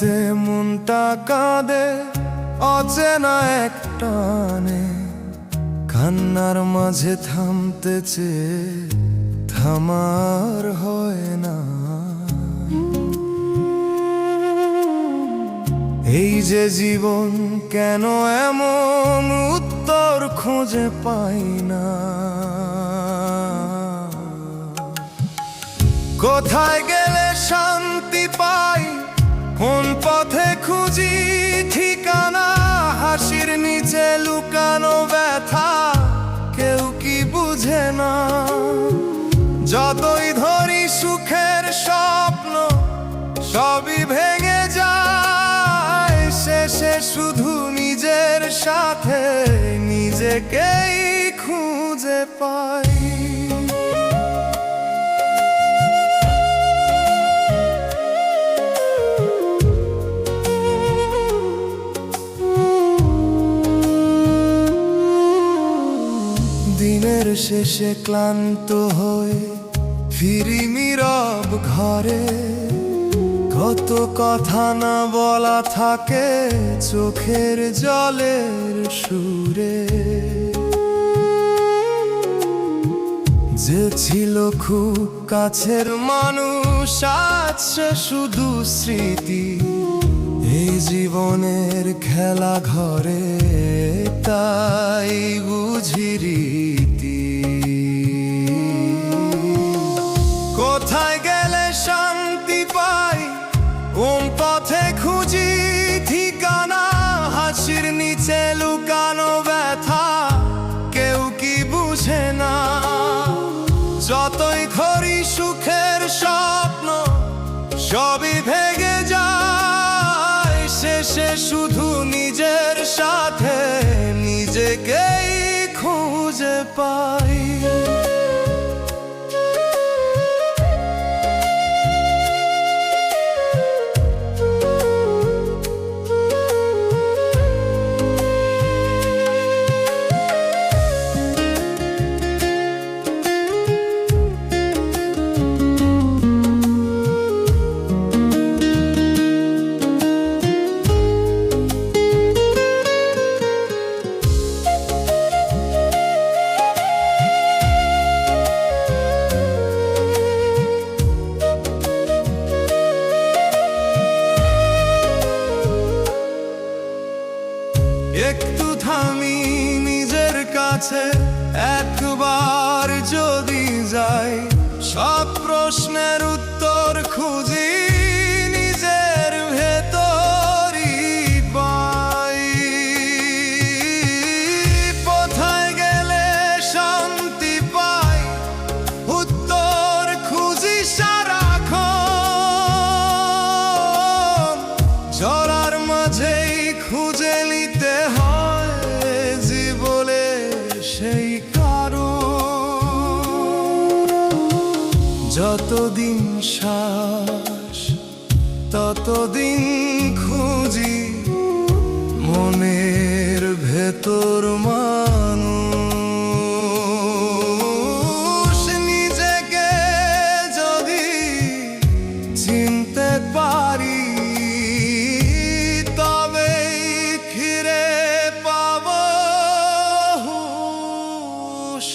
রাতে মনটা কাঁদে অচেনা এক টানে, কান্নার মাঝে থামতে চেয়ে থামার হয় না। এই যে জীবন কেন এমন উত্তর খুঁজে পাই না। কোথায় গেলে শান্তি পাই, কোন পথে খুঁজি ঠিকানা, হাসির নিচে লুকানো ব্যথা কেউ কি বুঝে না। যতই ধরি সুখের স্বপ্ন সবই ভেঙে যায়, শেষে শুধু নিজের সাথে নিজেকেই খুঁজে পাই। দিনের শেষে ক্লান্ত হয়ে ফিরি নীরব ঘরে, কত কথা না বলা থাকে চোখের জলের সুরে। যে ছিল খুব কাছের মানুষ আজ সে শুধু স্মৃতি, এই জীবনের খেলা ঘরে তাই বুঝি রীতি। কোথায় গেলে শান্তি পাই, কোন পথে খুঁজি ঠিকানা, হাসির নিচে লুকানো ব্যথা কেউ কি বুঝে না। যতই ধরি সুখের স্বপ্ন সবই ভেঙে যায়, শেষে শুধু নিজের সাথে নিজেকেই খুঁজে পাই। একটু থামি নিজের কাছে একবার যদি যাই, সব প্রশ্নের উত্তর খুঁজি নিজের ভেতরই পাই। কোথায় গেলে শান্তি পাই, উত্তর খুঁজি সারাক্ষণ। ঝড়ার মাঝেই খুঁজে নিতে হয় জীবনে সেই কারণ। যতদিন শ্বাস ততদিন খুঁজি মনের ভেতর মানুষ। নিজেকে যদি চিনতে পারি পাবো হুঁশ।